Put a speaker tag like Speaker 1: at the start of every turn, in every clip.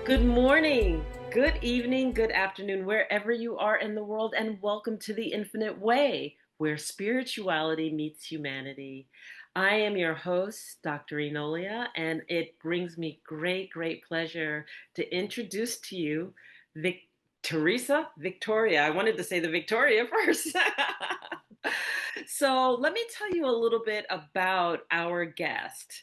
Speaker 1: Good morning, good evening, good afternoon, wherever you are in the world, and welcome to the Infinite Way, where spirituality meets humanity. I am your host, Dr. Enolia, and it brings me great pleasure to introduce to you Teresa Vitoria. I wanted to say the Victoria first. So, let me tell you a little bit about our guest.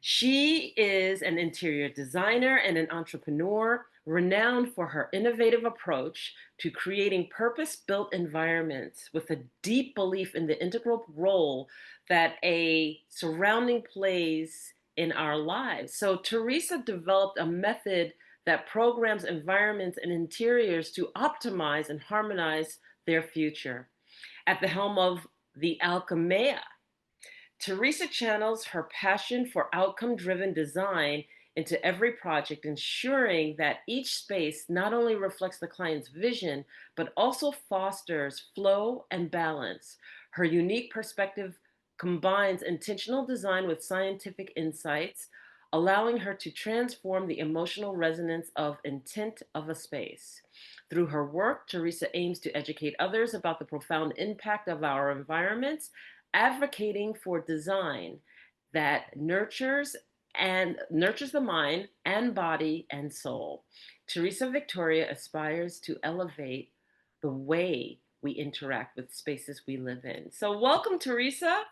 Speaker 1: She is an interior designer and an entrepreneur renowned for her innovative approach to creating purpose built environments with a deep belief in the integral role that a surrounding plays in our lives. So, Teresa developed a method that programs environments and interiors to optimize and harmonize their future. At the helm of the Alchemya, Teresa channels her passion for outcome driven design into every project, ensuring that each space not only reflects the client's vision, but also fosters flow and balance. Her unique perspective combines intentional design with scientific insights, allowing her to transform the emotional resonance of intent of a space. Through her work, Teresa aims to educate others about the profound impact of our environments, advocating for design that nurtures the mind and body and soul. Teresa Victoria aspires to elevate the way we interact with spaces we live in. So welcome, Teresa.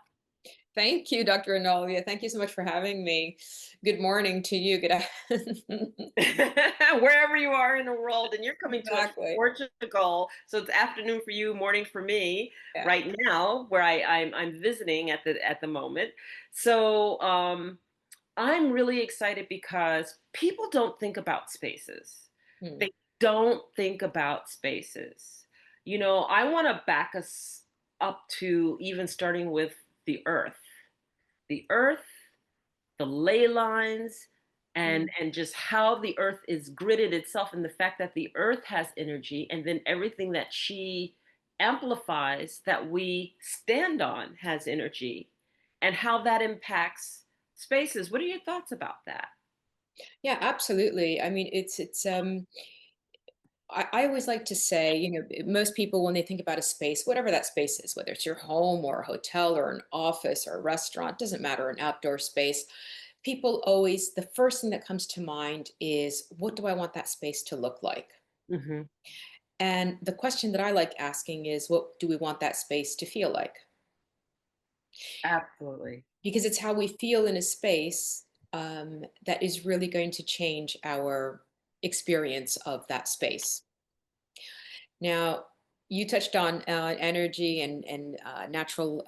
Speaker 2: Thank you, Dr. Enolia. Thank you so much for having me. Good morning to you. Good afternoon.
Speaker 1: Wherever you are in the world, and you're coming to us from
Speaker 2: Exactly.
Speaker 1: Portugal, so it's afternoon for you, morning for me,
Speaker 2: Yeah.
Speaker 1: right now, where I'm visiting at the moment. So I'm really excited because people don't think about spaces.
Speaker 2: Hmm.
Speaker 1: They don't think about spaces. I want to back us up to even starting with the earth. The earth, the ley lines, and
Speaker 2: Hmm.
Speaker 1: just how the earth is gridded itself, and the fact that the earth has energy, and then everything that she amplifies that we stand on has energy, and how that impacts spaces. What are your thoughts about that?
Speaker 2: Yeah, absolutely. I mean, I always like to say, most people, when they think about a space, whatever that space is, whether it's your home or a hotel or an office or a restaurant, doesn't matter, an outdoor space, people always, the first thing that comes to mind is, what do I want that space to look like?
Speaker 1: Hmm.
Speaker 2: And the question that I like asking is, what do we want that space to feel like?
Speaker 1: Absolutely.
Speaker 2: Because it's how we feel in a space that is really going to change our experience of that space. Now, you touched on energy and natural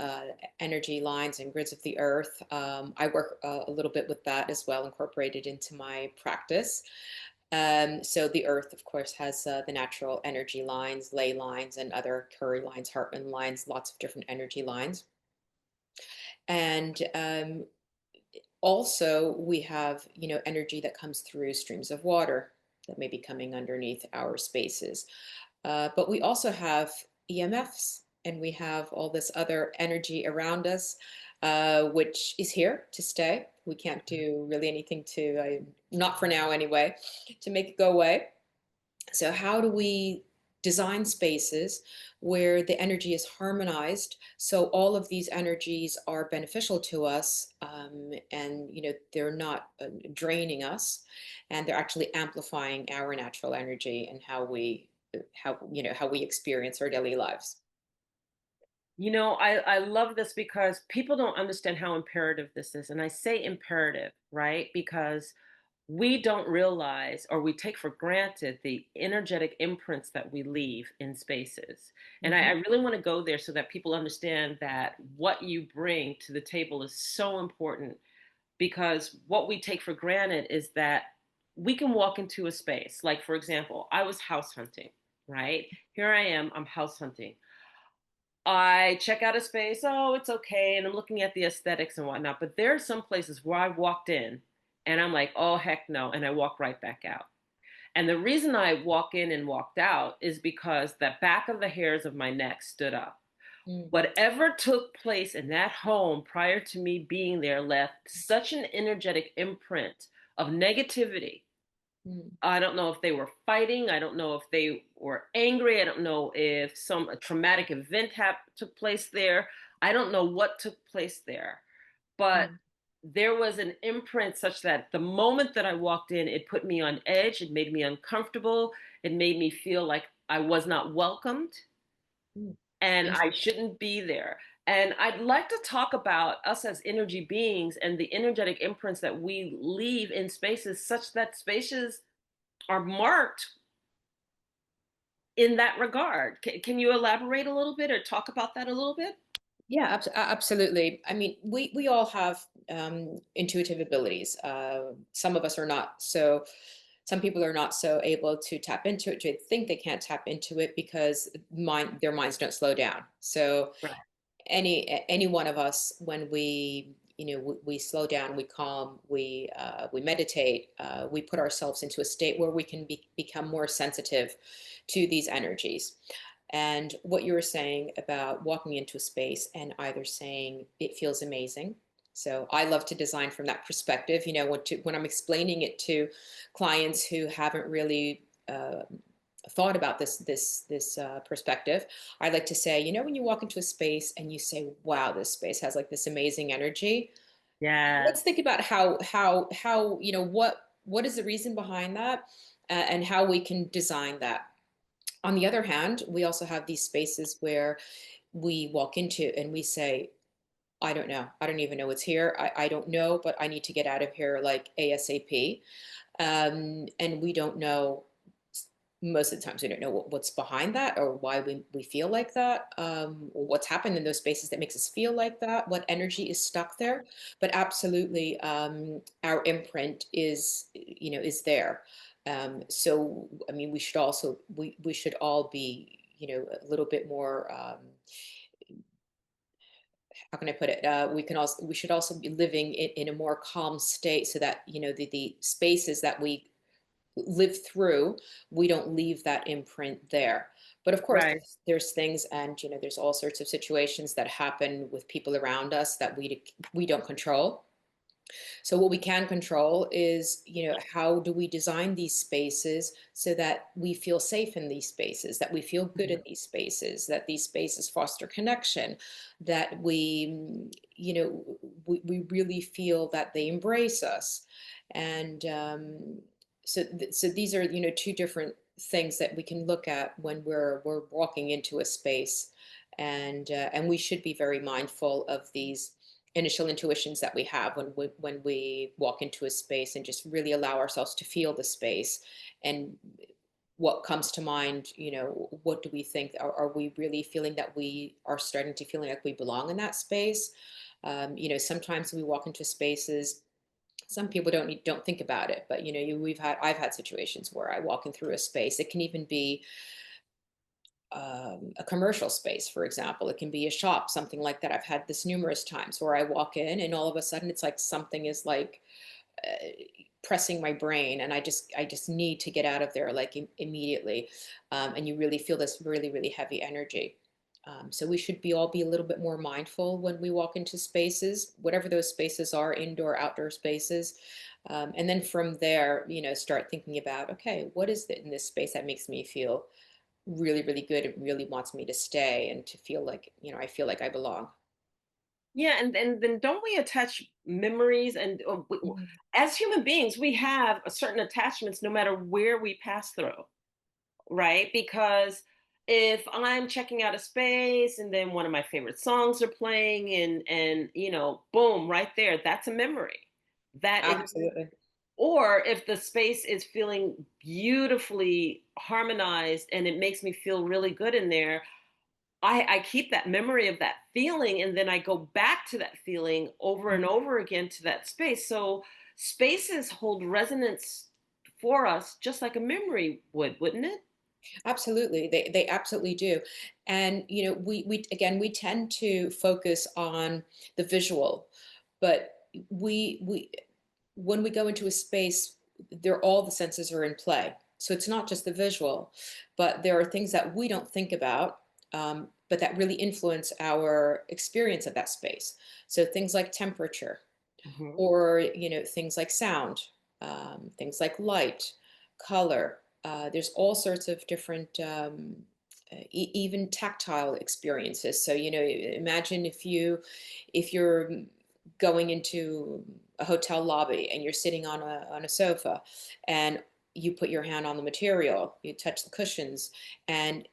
Speaker 2: energy lines and grids of the earth. I work a little bit with that as well, incorporated into my practice. So the earth, of course, has the natural energy lines, ley lines, and other Curry lines, Hartman lines, lots of different energy lines. And also, we have, energy that comes through streams of water that may be coming underneath our spaces. But we also have EMFs, and we have all this other energy around us, which is here to stay. We can't do really anything not for now anyway, to make it go away. So, how do we design spaces where the energy is harmonized so all of these energies are beneficial to us, and they're not draining us, and they're actually amplifying our natural energy and how we experience our daily lives.
Speaker 1: I love this because people don't understand how imperative this is. And I say imperative, right? Because we don't realize, or we take for granted, the energetic imprints that we leave in spaces. And I
Speaker 2: Mhm.
Speaker 1: really want to go there so that people understand that what you bring to the table is so important, because what we take for granted is that we can walk into a space. Like, for example, I was house hunting, right? Here I am, I'm house hunting. I check out a space, oh, it's okay. And I'm looking at the aesthetics and whatnot. But there are some places where I walked in and I'm like, oh, heck no. And I walk right back out. And the reason I walk in and walked out is because the back of the hairs of my neck stood up.
Speaker 2: Mm.
Speaker 1: Whatever took place in that home prior to me being there left such an energetic imprint of negativity
Speaker 2: Mm,
Speaker 1: I don't know if they were fighting. I don't know if they were angry. I don't know if some a traumatic event took place there. I don't know what took place there, but
Speaker 2: mm,
Speaker 1: there was an imprint such that the moment that I walked in, it put me on edge. It made me uncomfortable. It made me feel like I was not welcomed
Speaker 2: mm.
Speaker 1: and I
Speaker 2: Interesting.
Speaker 1: shouldn't be there. And I'd like to talk about us as energy beings and the energetic imprints that we leave in spaces such that spaces are marked in that regard. Can you elaborate a little bit or talk about that a little bit?
Speaker 2: Yeah, absolutely. I mean, we all have intuitive abilities. Some of us are not so. Some people are not so able to tap into it. They think they can't tap into it because their minds don't slow down. So
Speaker 1: Right.
Speaker 2: any one of us, when we slow down, we calm, we meditate, we put ourselves into a state where we can become more sensitive to these energies. And what you were saying about walking into a space and either saying it feels amazing. So I love to design from that perspective. When I'm explaining it to clients who haven't really thought about this perspective, I like to say, when you walk into a space and you say, "Wow, this space has like this amazing energy."
Speaker 1: Yes.
Speaker 2: Let's think about how what is the reason behind that, and how we can design that. On the other hand, we also have these spaces where we walk into and we say, I don't know. I don't even know what's here. I don't know, but I need to get out of here like ASAP. And we don't know, most of the times, we don't know what's behind that or why we feel like that, or what's happened in those spaces that makes us feel like that, what energy is stuck there. But absolutely, our imprint is there. So I mean, we should all be a little bit more, how can I put it? We should also be living in a more calm state, so that the spaces that we live through, we don't leave that imprint there. But of course,
Speaker 1: Right.
Speaker 2: there's things, and there's all sorts of situations that happen with people around us that we don't control. So what we can control is, how do we design these spaces so that we feel safe in these spaces, that we feel good in
Speaker 1: Mhm.
Speaker 2: these spaces, that these spaces foster connection, that we really feel that they embrace us. And so these are, two different things that we can look at when we're walking into a space. And we should be very mindful of these initial intuitions that we have when we walk into a space, and just really allow ourselves to feel the space. And what comes to mind, what do we think? Are we really feeling that we are starting to feeling like we belong in that space? Sometimes we walk into spaces, some people don't think about it, but I've had situations where I walk in through a space. It can even be a commercial space, for example. It can be a shop, something like that. I've had this numerous times where I walk in and all of a sudden it's like something is like uh, pressing my brain, and I just need to get out of there like immediately. And you really feel this really, really heavy energy. So we should be a little bit more mindful when we walk into spaces, whatever those spaces are, indoor, outdoor spaces. And then from there, start thinking about, okay, what is it in this space that makes me feel really, really good? It really wants me to stay and to feel like, I feel like I belong.
Speaker 1: Yeah, and then don't we attach memories and
Speaker 2: Mhm.
Speaker 1: as human beings, we have a certain attachments no matter where we pass through, right? Because if I'm checking out a space and then one of my favorite songs are playing and boom, right there, that's a memory. That is,
Speaker 2: Absolutely.
Speaker 1: or if the space is feeling beautifully harmonized and it makes me feel really good in there, I keep that memory of that feeling and then I go back to that feeling over and
Speaker 2: Mhm.
Speaker 1: over again to that space. So spaces hold resonance for us just like a memory would, wouldn't it?
Speaker 2: Absolutely. They absolutely do. And we again, we tend to focus on the visual, but we when we go into a space, all the senses are in play. So it's not just the visual, but there are things that we don't think about, but that really influence our experience of that space. So things like temperature,
Speaker 1: Mhm.
Speaker 2: or things like sound, things like light. color. There's all sorts of different, even tactile experiences. So, imagine if you're going into a hotel lobby and you're sitting on a sofa, and you put your hand on the material, you touch the cushions, and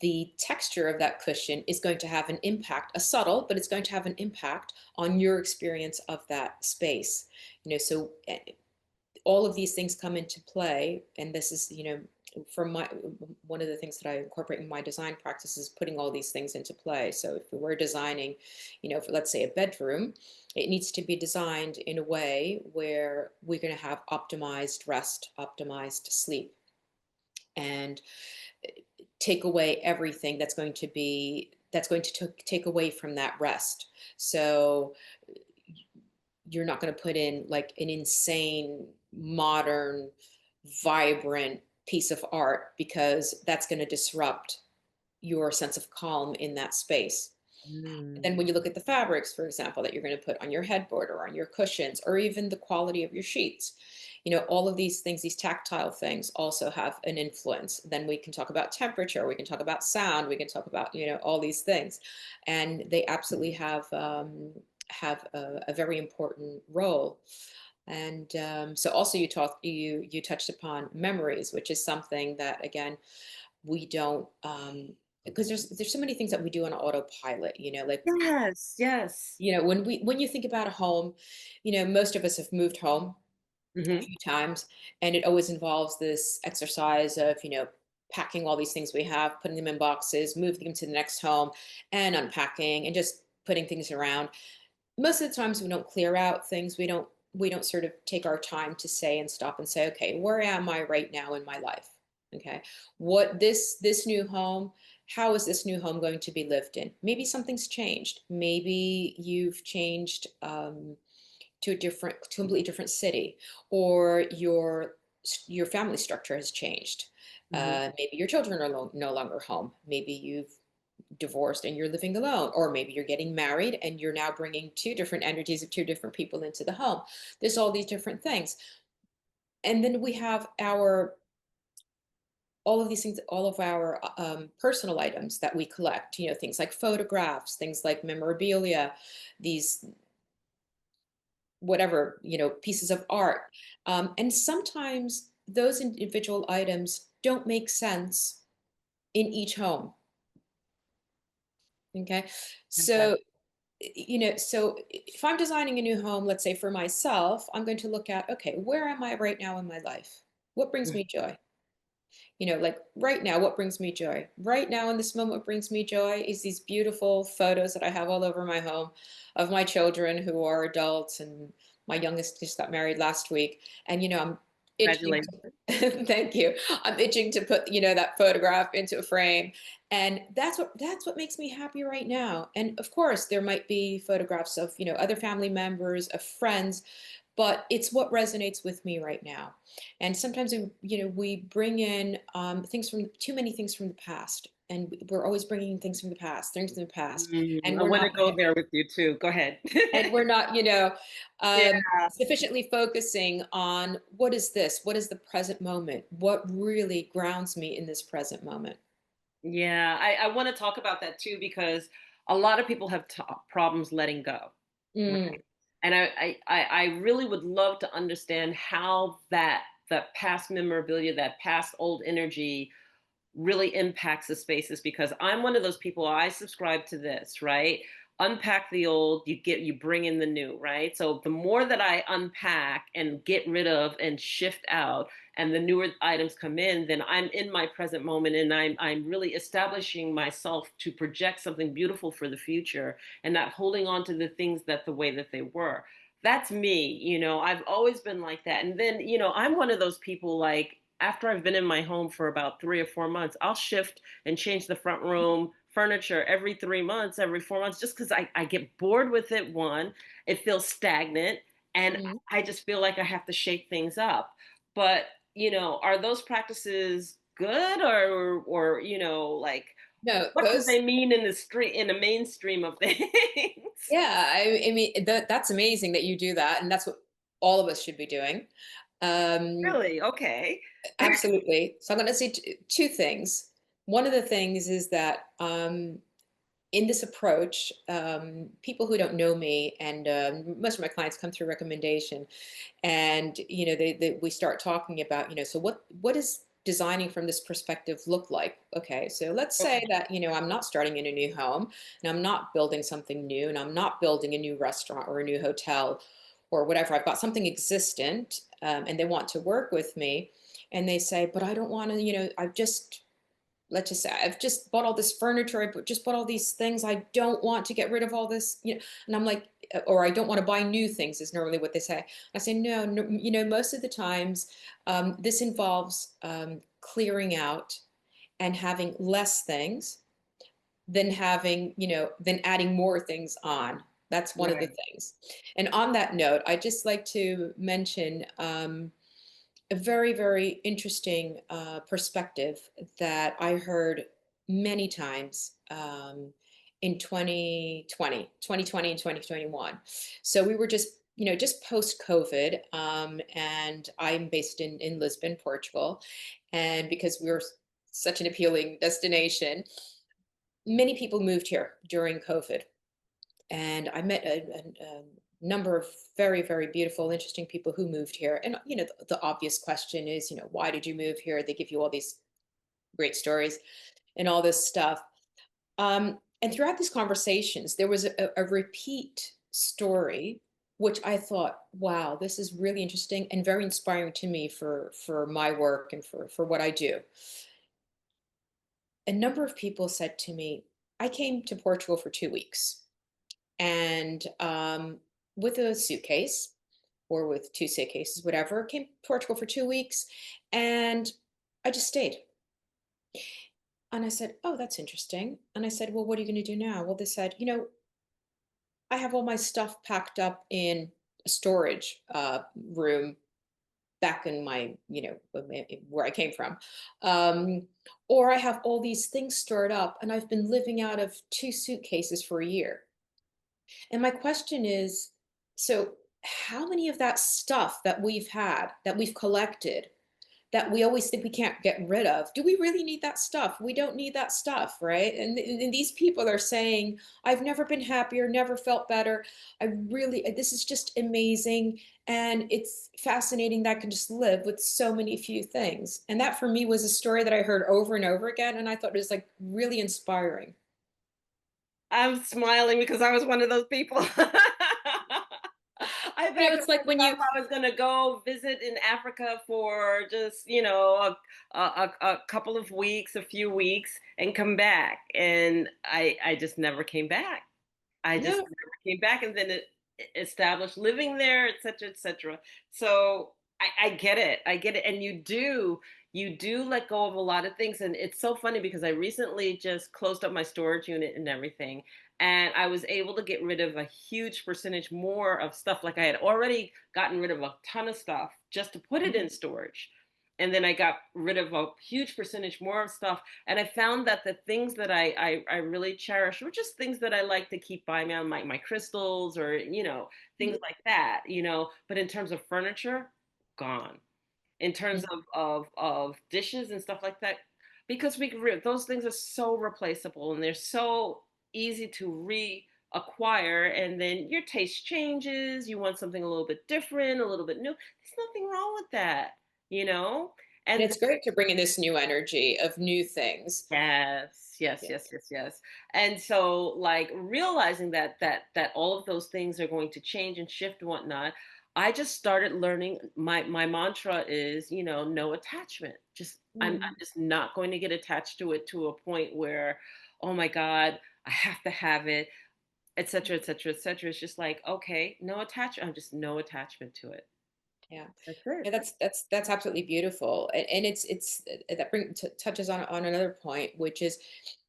Speaker 2: the texture of that cushion is going to have an impact, a subtle, but it's going to have an impact on your experience of that space. So all of these things come into play, and this is, for my one of the things that I incorporate in my design practice is putting all these things into play. So if we're designing, for, let's say, a bedroom, it needs to be designed in a way where we're going to have optimized rest, optimized sleep, and take away everything that's going to take away from that rest. So you're not going to put in like an insane, modern, vibrant piece of art, because that's going to disrupt your sense of calm in that space. Then
Speaker 1: Mm.
Speaker 2: when you look at the fabrics, for example, that you're going to put on your headboard or on your cushions, or even the quality of your sheets, all of these things, these tactile things also have an influence. Then we can talk about temperature, we can talk about sound, we can talk about, all these things. And they absolutely have a very important role. And so also you touched upon memories, which is something that, again, we don't, because there's so many things that we do on autopilot, like,
Speaker 1: Yes, yes.
Speaker 2: when you think about a home, most of us have moved home a
Speaker 1: Hmm.
Speaker 2: few times, and it always involves this exercise of, packing all these things we have, putting them in boxes, moving them to the next home, and unpacking and just putting things around. Most of the times we don't clear out things. We don't sort of take our time to say and stop and say, okay, where am I right now in my life? Okay, what this new home, how is this new home going to be lived in? Maybe something's changed. Maybe you've changed, to a completely different city, or your family structure has changed.
Speaker 1: Hmm.
Speaker 2: Maybe your children are no longer home. Maybe you've divorced and you're living alone, or maybe you're getting married and you're now bringing two different energies of two different people into the home. There's all these different things. And then we have all of these things, all of our personal items that we collect, things like photographs, things like memorabilia, these whatever, pieces of art. And sometimes those individual items don't make sense in each home. Okay.
Speaker 1: Okay.
Speaker 2: So, so if I'm designing a new home, let's say for myself, I'm going to look at, okay, where am I right now in my life? What brings me joy? Like right now, what brings me joy? Right now, in this moment, what brings me joy is these beautiful photos that I have all over my home of my children who are adults, and my youngest just got married last week. And, I'm itching
Speaker 1: Congratulations.
Speaker 2: to, thank you. I'm itching to put, that photograph into a frame. And that's what makes me happy right now. And of course, there might be photographs of, other family members, of friends, but it's what resonates with me right now. And sometimes we bring in things from too many things from the past, and we're always bringing things from the past,
Speaker 1: Mm,
Speaker 2: and
Speaker 1: I
Speaker 2: we're
Speaker 1: want
Speaker 2: not
Speaker 1: to go there with you too. Go ahead.
Speaker 2: and we're not
Speaker 1: Yeah.
Speaker 2: sufficiently focusing on what is the present moment, what really grounds me in this present moment.
Speaker 1: Yeah, I want to talk about that too because a lot of people have problems letting go.
Speaker 2: Mm,
Speaker 1: And I really would love to understand how that past memorabilia, that past old energy really impacts the spaces because I'm one of those people, I subscribe to this, right? Unpack the old, you bring in the new, right? So the more that I unpack and get rid of and shift out and the newer items come in, then I'm in my present moment and I'm really establishing myself to project something beautiful for the future and not holding on to the things that the way that they were. That's me, I've always been like that. And then, I'm one of those people like after I've been in my home for about 3 or 4 months, I'll shift and change the front room furniture every 3 months, every 4 months, just because I get bored with it. One, it feels stagnant, and
Speaker 2: mm.
Speaker 1: I just feel like I have to shake things up. But, are those practices good or like,
Speaker 2: No,
Speaker 1: what do
Speaker 2: those.
Speaker 1: they mean in the mainstream of things?
Speaker 2: Yeah, I mean that's amazing that you do that, and that's what all of us should be doing. Um,
Speaker 1: Really? Okay.
Speaker 2: Absolutely. So I'm going to say two things. One of the things is that in this approach, people who don't know me and most of my clients come through recommendation, and we start talking about so what does designing from this perspective look like? Okay, so let's say
Speaker 1: Okay.
Speaker 2: that I'm not starting in a new home, and I'm not building something new, and I'm not building a new restaurant or a new hotel or whatever. I've got something existent, and they want to work with me, and they say, but I don't want to, I've just let's just say I've just bought all this furniture, just bought all these things. I don't want to get rid of all this, And I'm like, or I don't want to buy new things is normally what they say. I say, no, no, most of the times this involves clearing out and having less things than than adding more things on. That's one of the
Speaker 1: Right.
Speaker 2: things. And on that note, I just like to mention a very, very interesting perspective that I heard many times in 2020 and 2021. So we were just post COVID, and I'm based in Lisbon, Portugal. And because we were such an appealing destination, many people moved here during COVID, and I met a number of very, very beautiful, interesting people who moved here. And the obvious question is, why did you move here? They give you all these great stories and all this stuff. And throughout these conversations, there was a repeat story, which I thought, wow, this is really interesting and very inspiring to me for my work and for what I do. A number of people said to me, I came to Portugal for 2 weeks, and with a suitcase or with two suitcases, whatever, came to Portugal for 2 weeks, and I just stayed. And I said, oh, that's interesting. And I said, well, what are you going to do now? Well, they said, I have all my stuff packed up in a storage room back in my, where I came from. Um, or I have all these things stored up, and I've been living out of two suitcases for a year. And my question is, so how many of that stuff that we've had, that we've collected, that we always think we can't get rid of, do we really need that stuff? We don't need that stuff, right? And these people are saying, I've never been happier, never felt better. This is just amazing. And it's fascinating that I can just live with so many few things. And that for me was a story that I heard over and over again. And I thought it was like really inspiring.
Speaker 1: I'm smiling because I was one of those people. I packed
Speaker 2: It's
Speaker 1: up my
Speaker 2: like when
Speaker 1: stuff.
Speaker 2: you,
Speaker 1: I was gonna go visit in Africa for just, a couple of weeks, a few weeks, and come back. And I just never came back. I just
Speaker 2: no,
Speaker 1: never came back, and then it established living there, et cetera, et cetera. So I get it. I get it. And you do let go of a lot of things. And it's so funny because I recently just closed up my storage unit and everything. And I was able to get rid of a huge percentage more of stuff. Like I had already gotten rid of a ton of stuff just to put it in storage. And then I got rid of a huge percentage more of stuff, and I found that the things that I really cherish were just things that I like to keep by me, on my crystals, or things like that. But in terms of furniture, gone. In terms of dishes and stuff like that, because those things are so replaceable, and they're so easy to reacquire, and then your taste changes, you want something a little bit different, a little bit new. There's nothing wrong with that, you know
Speaker 2: and
Speaker 1: and
Speaker 2: it's great to bring in this new energy of new things.
Speaker 1: Yes, yes,
Speaker 2: Yeah.
Speaker 1: yes, yes, yes. And so, like, realizing that all of those things are going to change and shift and whatnot, I just started learning. My mantra is, no attachment. Just I'm
Speaker 2: Mm.
Speaker 1: just not going to get attached to it to a point where, oh my God, I have to have it, et cetera, et cetera, et cetera. It's just like, okay, no attachment. I'm just no attachment to it.
Speaker 2: Yeah.
Speaker 1: That's it.
Speaker 2: Yeah, that's absolutely beautiful, and it's that touches on another point, which is,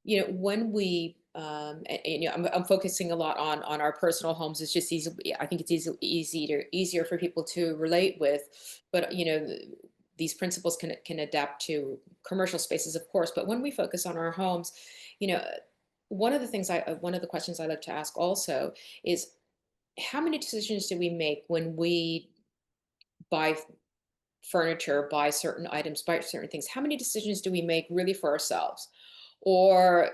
Speaker 2: when we I'm focusing a lot on our personal homes. It's just easy. I think it's easier for people to relate with, but these principles can adapt to commercial spaces, of course. But when we focus on our homes, you know, one of the questions I like to ask also is, how many decisions do we make when we buy furniture, buy certain items, buy certain things, how many decisions do we make really for ourselves? Or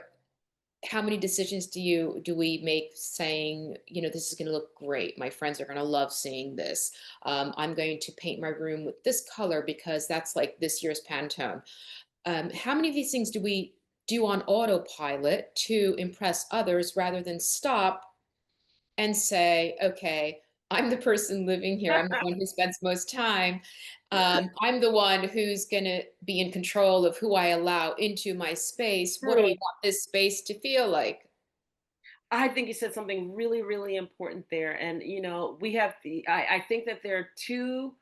Speaker 2: how many decisions do we make saying, this is going to look great, my friends are going to love seeing this, I'm going to paint my room with this color because that's like this year's Pantone. How many of these things do we do on autopilot to impress others rather than stop and say, okay, I'm the person living here. I'm the one who spends most time. I'm the one who's going to be in control of who I allow into my space. What do I
Speaker 1: True.
Speaker 2: want this space to feel like?
Speaker 1: I think you said something really, really important there. And, we have I think that there are two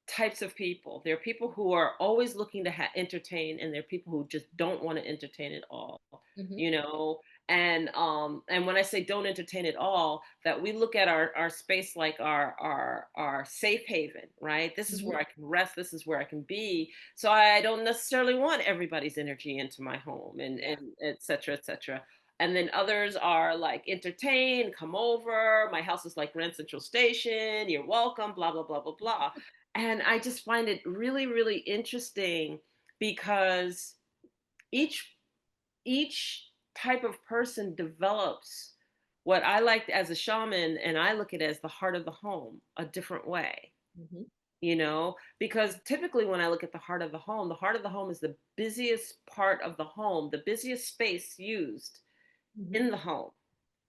Speaker 1: types of people. There are people who are always looking to entertain, and there are people who just don't want to entertain at all.
Speaker 2: Hmm.
Speaker 1: You know, and when I say don't entertain at all, that we look at our space like our safe haven, right? This is
Speaker 2: Hmm.
Speaker 1: where I can rest. This is where I can be. So I don't necessarily want everybody's energy into my home,
Speaker 2: Yeah.
Speaker 1: and et cetera, et cetera. And then others are like, entertain, come over. My house is like Grand Central Station. You're welcome, blah, blah, blah, blah, blah. And I just find it really, really interesting because each each type of person develops what I like as a shaman, and I look at it as the heart of the home a different way,
Speaker 2: Hmm.
Speaker 1: because typically when I look at the heart of the home is the busiest part of the home, the busiest space used
Speaker 2: Hmm.
Speaker 1: in the home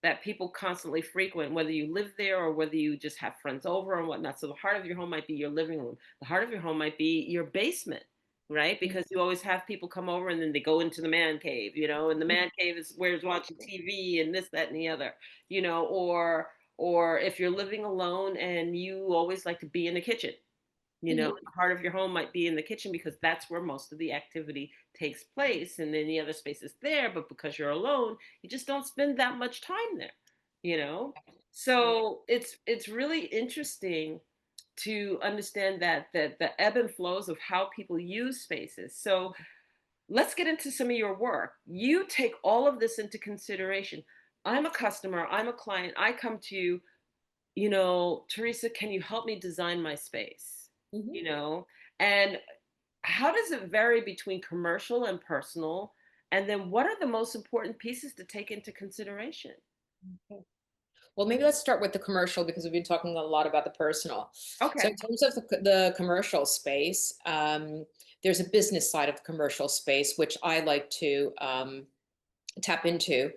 Speaker 1: that people constantly frequent, whether you live there or whether you just have friends over and whatnot. So the heart of your home might be your living room. The heart of your home might be your basement, right? Because you always have people come over and then they go into the man cave, and the man cave is where it's watching TV and this, that, and the other, or if you're living alone and you always like to be in the kitchen,
Speaker 2: Hmm.
Speaker 1: part of your home might be in the kitchen because that's where most of the activity takes place, and then the other space is there, but because you're alone, you just don't spend that much time there, you know? So it's really interesting to understand that the ebb and flows of how people use spaces. So let's get into some of your work. You take all of this into consideration. I'm a customer, I'm a client, I come to you, Teresa, can you help me design my space?
Speaker 2: Hmm.
Speaker 1: You know, and how does it vary between commercial and personal? And then what are the most important pieces to take into consideration?
Speaker 2: Well, maybe let's start with the commercial because we've been talking a lot about the personal. So,
Speaker 1: Okay.
Speaker 2: in terms of the commercial space, there's a business side of the commercial space, which I like to tap into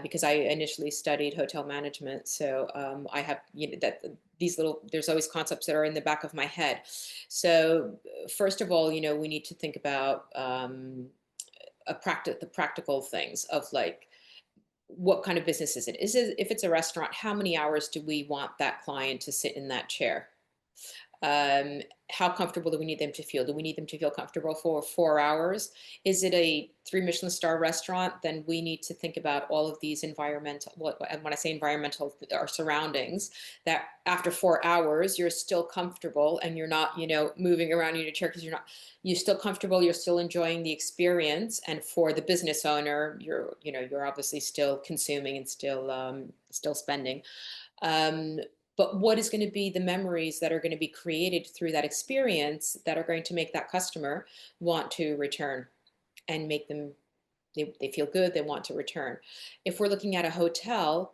Speaker 2: because I initially studied hotel management. So I have that these little there's always concepts that are in the back of my head. So first of all, we need to think about the practical things of like what kind of business is it? Is it if it's a restaurant, how many hours do we want that client to sit in that chair? Um, how comfortable do we need them to feel? Do we need them to feel comfortable for 4 hours? Is it a three Michelin star restaurant? Then we need to think about all of these environmental, and when I say environmental, our surroundings, that after 4 hours, you're still comfortable and you're not, moving around in your chair because you're still comfortable, you're still enjoying the experience. And for the business owner, you're obviously still consuming and still spending. Um, but what is going to be the memories that are going to be created through that experience that are going to make that customer want to return and make them they feel good, they want to return. If we're looking at a hotel,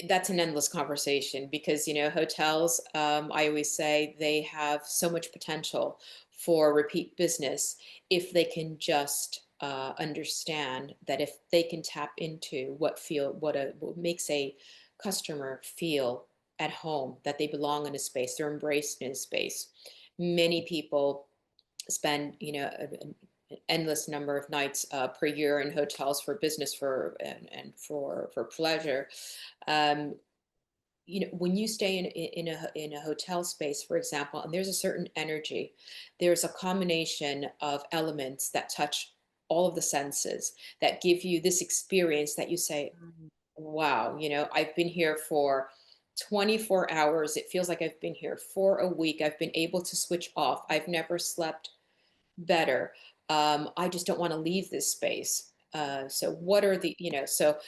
Speaker 2: that's an endless conversation because hotels, I always say they have so much potential for repeat business if they can just understand that if they can tap into what makes a customer feel at home, that they belong in a space, they're embraced in a space. Many people spend an endless number of nights per year in hotels for business and for pleasure. um, when you stay in a hotel space, for example, and there's a certain energy, there's a combination of elements that touch all of the senses that give you this experience that you say, wow, I've been here for 24 hours. It feels like I've been here for a week. I've been able to switch off. I've never slept better. I just don't want to leave this space. So what are the, so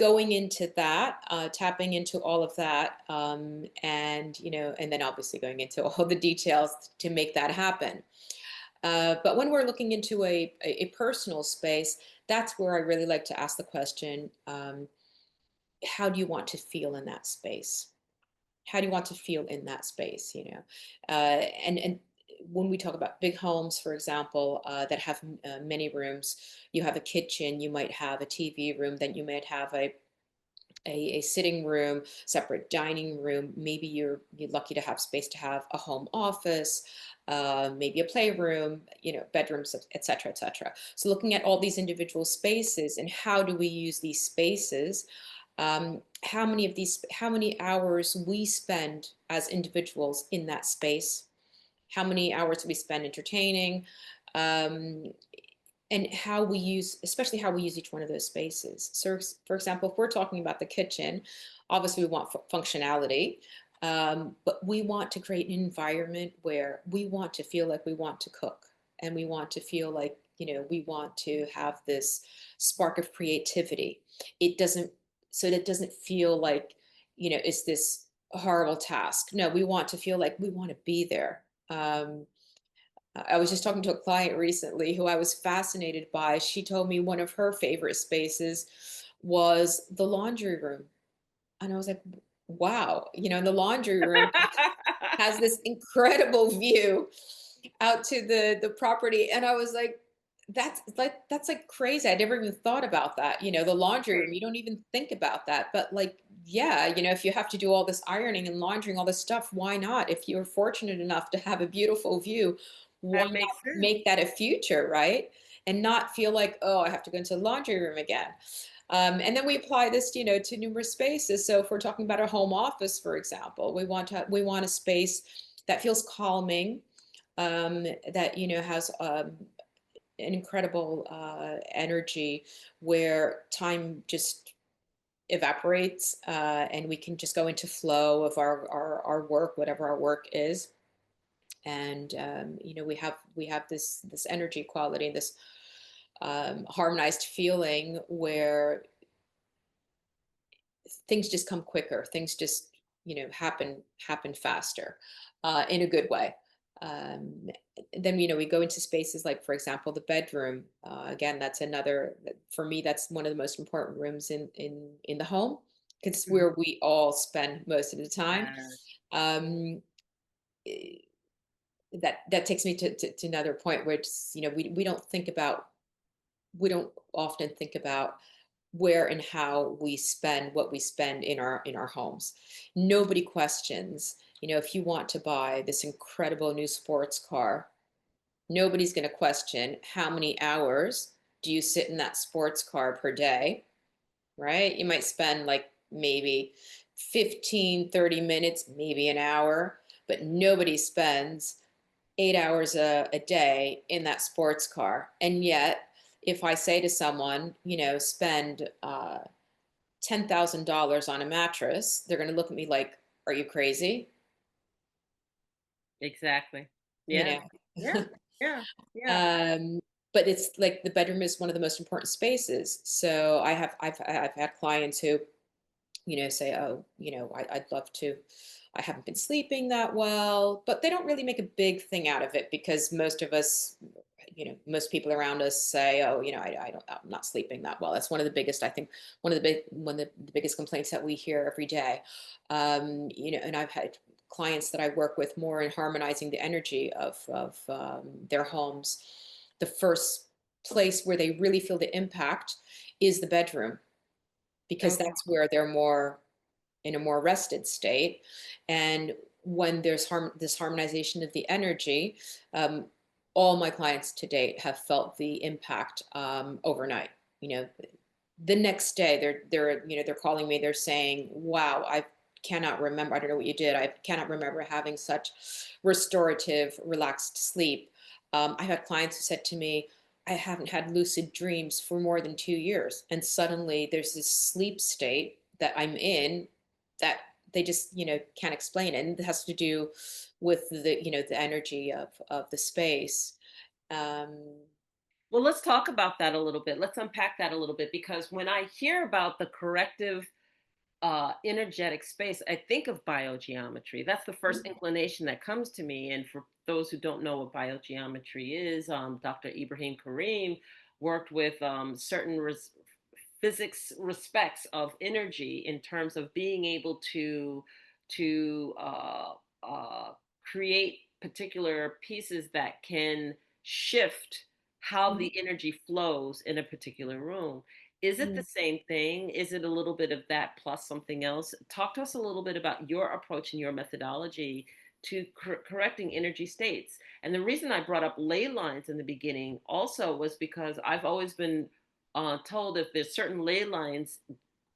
Speaker 2: going into that, tapping into all of that, and and then obviously going into all the details to make that happen. But when we're looking into a personal space, that's where I really like to ask the question: how do you want to feel in that space? How do you want to feel in that space? And when we talk about big homes, for example, that have many rooms, you have a kitchen, you might have a TV room, then you might have a sitting room, separate dining room. Maybe you're lucky to have space to have a home office, maybe a playroom, bedrooms, et cetera, et cetera. So looking at all these individual spaces and how do we use these spaces, how many hours we spend as individuals in that space, how many hours we spend entertaining, um, and how we use, especially how we use each one of those spaces. So, for example, if we're talking about the kitchen, obviously we want functionality, but we want to create an environment where we want to feel like we want to cook, and we want to feel like, we want to have this spark of creativity. It doesn't, so that doesn't feel like, it's this horrible task. No, we want to feel like we want to be there. I was just talking to a client recently who I was fascinated by. She told me one of her favorite spaces was the laundry room. And I was like, wow, the laundry room has this incredible view out to the property. And I was like, that's like crazy. I never even thought about that. The laundry room, you don't even think about that. But like, yeah, if you have to do all this ironing and laundering, all this stuff, why not? If you're fortunate enough to have a beautiful view, why
Speaker 1: That
Speaker 2: not
Speaker 1: makes sense.
Speaker 2: make that a future, right? And not feel like, oh, I have to go into the laundry room again. And then we apply this, to numerous spaces. So if we're talking about a home office, for example, we want a space that feels calming, that has an incredible energy, where time just evaporates, and we can just go into flow of our work, whatever our work is. And we have this energy quality, this harmonized feeling where things just come quicker, things just happen faster, in a good way. um, then we go into spaces like, for example, the bedroom. Again, that's another, for me, that's one of the most important rooms in the home, because it's
Speaker 1: Mhm.
Speaker 2: where we all spend most of the time.
Speaker 1: Yeah.
Speaker 2: um, eh, that takes me to another point, which we don't often think about where and how we spend what we spend in our homes. Nobody questions, if you want to buy this incredible new sports car, nobody's going to question how many hours do you sit in that sports car per day, right? You might spend like maybe 15, 30 minutes, maybe an hour, but nobody spends 8 hours a day in that sports car. And yet, if I say to someone, spend $10,000 on a mattress, they're going to look at me like, are you crazy?
Speaker 1: Exactly.
Speaker 2: You
Speaker 1: Yeah.
Speaker 2: know?
Speaker 1: Yeah. Yeah. Yeah.
Speaker 2: um, but it's like the bedroom is one of the most important spaces. So I've had clients who, say, oh, I'd love to. I haven't been sleeping that well, but they don't really make a big thing out of it, because most of us, most people around us say, oh, I'm not sleeping that well. That's one of the biggest, I think, one of the biggest complaints that we hear every day. And I've had clients that I work with more in harmonizing the energy of their homes. The first place where they really feel the impact is the bedroom, because
Speaker 1: Okay.
Speaker 2: that's where they're more in a more rested state. And when there's this harmonization of the energy, um, all my clients to date have felt the impact, overnight. You know, the next day they're calling me. They're saying, "Wow, I cannot remember. I don't know what you did. I cannot remember having such restorative, relaxed sleep." I've had clients who said to me, "I haven't had lucid dreams for more than 2 years, and suddenly there's this sleep state that I'm in that they just can't explain it, and it has to do with the energy of the space." Um,
Speaker 1: Well, let's talk about that a little bit. Let's unpack that a little bit because when I hear about the corrective energetic space, I think of biogeometry. That's the first inclination that comes to me. And for those who don't know what biogeometry is, Dr. Ibrahim Karim worked with certain physics respects of energy in terms of being able to create particular pieces that can shift how
Speaker 2: Mhm.
Speaker 1: the energy flows in a particular room. Is it the
Speaker 2: Mm.
Speaker 1: same thing? Is it a little bit of that plus something else? Talk to us a little bit about your approach and your methodology to correcting energy states. And the reason I brought up ley lines in the beginning also was because I've always been told if there's certain ley lines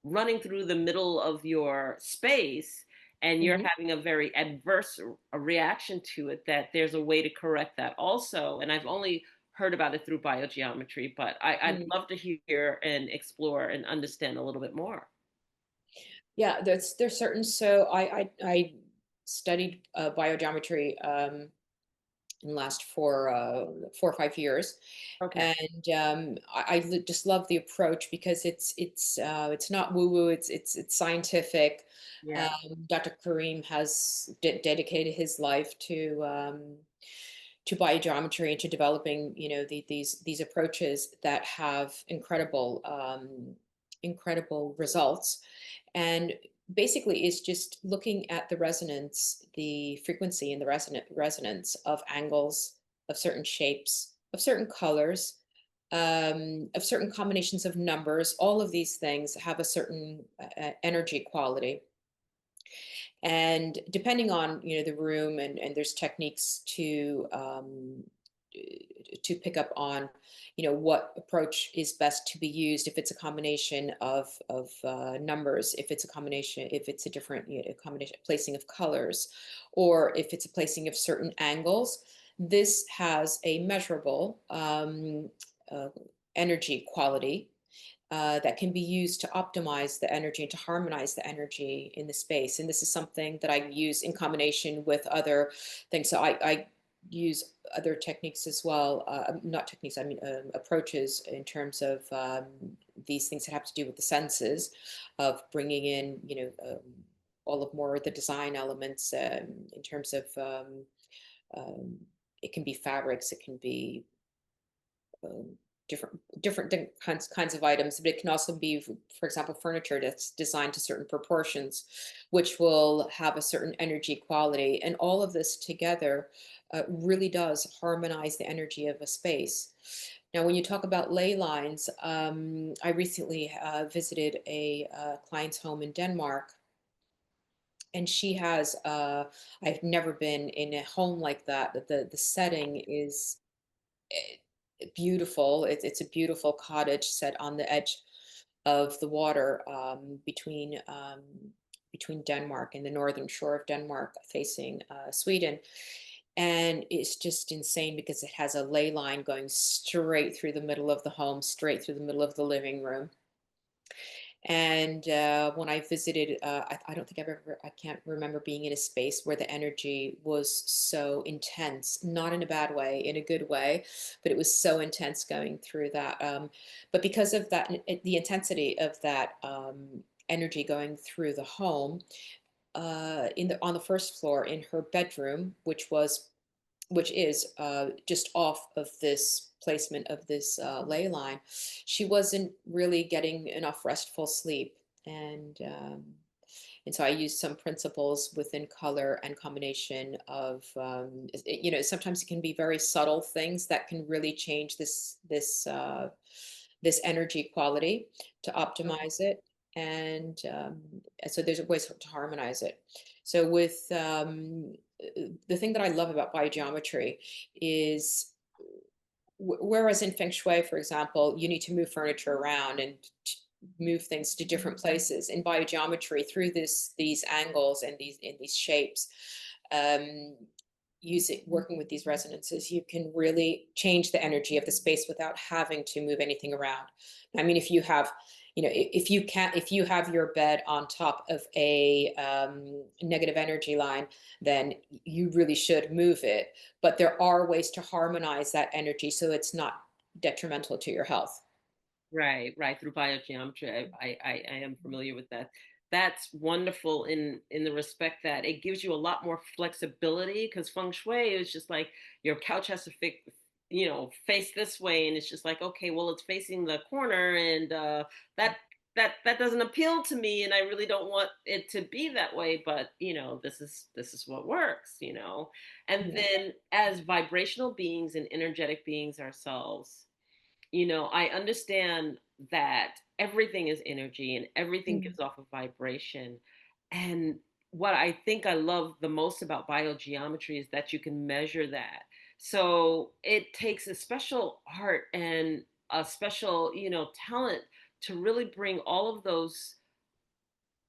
Speaker 1: running through the middle of your space and you're
Speaker 2: Mhm.
Speaker 1: having a very adverse reaction to it, that there's a way to correct that also. And I've only heard about it through biogeometry, but I'd
Speaker 2: Mm.
Speaker 1: love to hear and explore and understand a little bit more.
Speaker 2: Yeah, there's certain. So I studied biogeometry in the last 4 or 5 years,
Speaker 1: Okay.
Speaker 2: and just love the approach because it's not woo woo. It's scientific.
Speaker 1: Yeah.
Speaker 2: Dr. Kareem has dedicated his life to biogeometry and to developing, these approaches that have incredible results. And basically is just looking at the resonance, the frequency and the resonance of angles, of certain shapes, of certain colors, of certain combinations of numbers. All of these things have a certain energy quality, and depending on, the room, and there's techniques to pick up on, what approach is best to be used. If it's a combination of numbers, if it's a combination, if it's a different, combination placing of colors, or if it's a placing of certain angles, this has a measurable uh, energy quality that can be used to optimize the energy and to harmonize the energy in the space. And this is something that I use in combination with other things. So I use other techniques as well. Not techniques, I mean approaches in terms of these things that have to do with the senses, of bringing in, all of more of the design elements in terms of um, it can be fabrics, it can be um, different kinds of items, but it can also be, for example, furniture that's designed to certain proportions, which will have a certain energy quality. And all of this together really does harmonize the energy of a space. Now, when you talk about ley lines, I recently visited a client's home in Denmark, and she has I've never been in a home like that. The setting is beautiful. It's a beautiful cottage set on the edge of the water, between Denmark and the northern shore of Denmark, facing Sweden. And it's just insane because it has a ley line going straight through the middle of the home, straight through the middle of the living room. And when I visited, I don't think I can't remember being in a space where the energy was so intense, not in a bad way, in a good way, but it was so intense going through that. But because of that, the intensity of that energy going through the home, on the first floor in her bedroom, which is just off of this placement of this ley line, she wasn't really getting enough restful sleep. And so I used some principles within color and combination of, sometimes it can be very subtle things that can really change this energy quality to optimize it. And so there's ways to harmonize it. So with the thing that I love about biogeometry is, whereas in feng shui, for example, you need to move furniture around and move things to different places. In biogeometry, through these angles and these shapes, um, using working with these resonances, you can really change the energy of the space without having to move anything around. I mean, if you have, if you have your bed on top of a negative energy line, then you really should move it. But there are ways to harmonize that energy so it's not detrimental to your health.
Speaker 1: Right, right, through biogeometry. I am familiar with that. That's wonderful in the respect that it gives you a lot more flexibility because feng shui is just like your couch has to face this way, and it's just like, okay, well, it's facing the corner, and that that doesn't appeal to me, and I really don't want it to be that way. But this is what works, And
Speaker 2: Yeah.
Speaker 1: then as vibrational beings and energetic beings ourselves, I understand that everything is energy and everything
Speaker 2: Mm.
Speaker 1: gives off a vibration. And what I think I love the most about biogeometry is that you can measure that. So it takes a special art and a special, talent to really bring all of those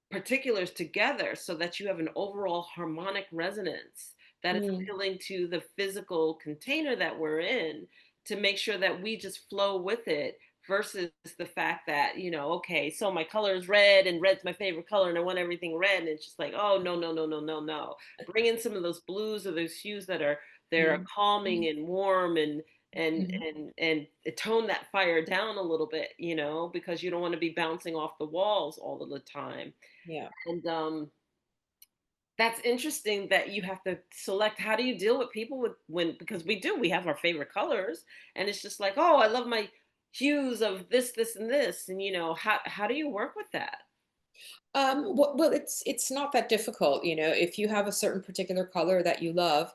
Speaker 1: particulars together so that you have an overall harmonic resonance that is
Speaker 2: Mm.
Speaker 1: appealing to the physical container that we're in, to make sure that we just flow with it versus the fact that, okay, so my color is red and red's my favorite color and I want everything red, and it's just like, oh, no, no, no, no, no, no. Bring in some of those blues or those hues that are they're
Speaker 2: Mm.
Speaker 1: calming and warm, and
Speaker 2: Mhm.
Speaker 1: and tone that fire down a little bit, because you don't want to be bouncing off the walls all of the time.
Speaker 2: Yeah.
Speaker 1: And that's interesting that you have to select. How do you deal with people with when, because we have our favorite colors, and it's just like, oh, I love my hues of this, and this, and how do you work with that?
Speaker 2: Well, it's not that difficult, if you have a certain particular color that you love,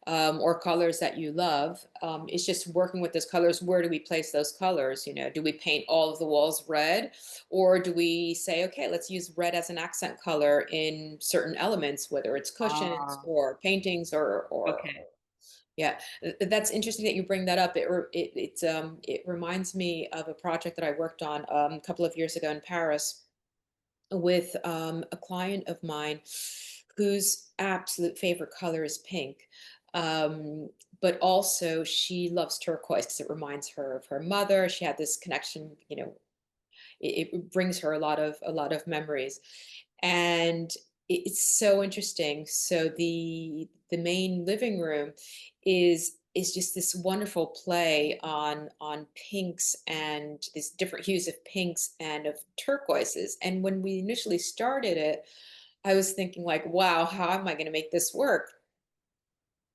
Speaker 2: or colors that you love, it's just working with those colors. Where do we place those colors? Do we paint all of the walls red, or do we say, okay, let's use red as an accent color in certain elements, whether it's cushions
Speaker 1: Ah,
Speaker 2: or paintings or
Speaker 1: okay.
Speaker 2: yeah, that's interesting that you bring that up. It reminds me of a project that I worked on a couple of years ago in Paris with a client of mine whose absolute favorite color is pink. Um, but also she loves turquoise because it reminds her of her mother. She had this connection, it brings her a lot of memories, and it's so interesting. So the main living room is just this wonderful play on pinks and these different hues of pinks and of turquoises. And when we initially started it, I was thinking like, wow, how am I going to make this work?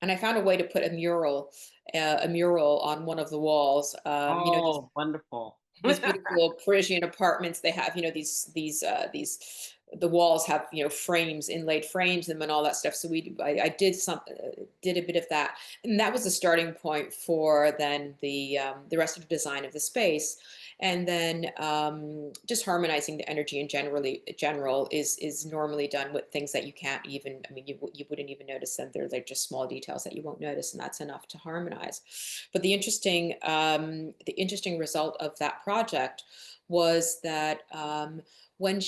Speaker 2: And I found a way to put a mural on one of the walls. These
Speaker 1: Oh, wonderful.
Speaker 2: these beautiful Parisian apartments. They have, these the walls have, frames, inlaid frames in them and all that stuff. So I did a bit of that, and that was the starting point for then the rest of the design of the space. And then just harmonizing the energy in general is normally done with things that you can't even, I mean, you wouldn't even notice them. They're like just small details that you won't notice, and that's enough to harmonize. But the interesting result of that project was that when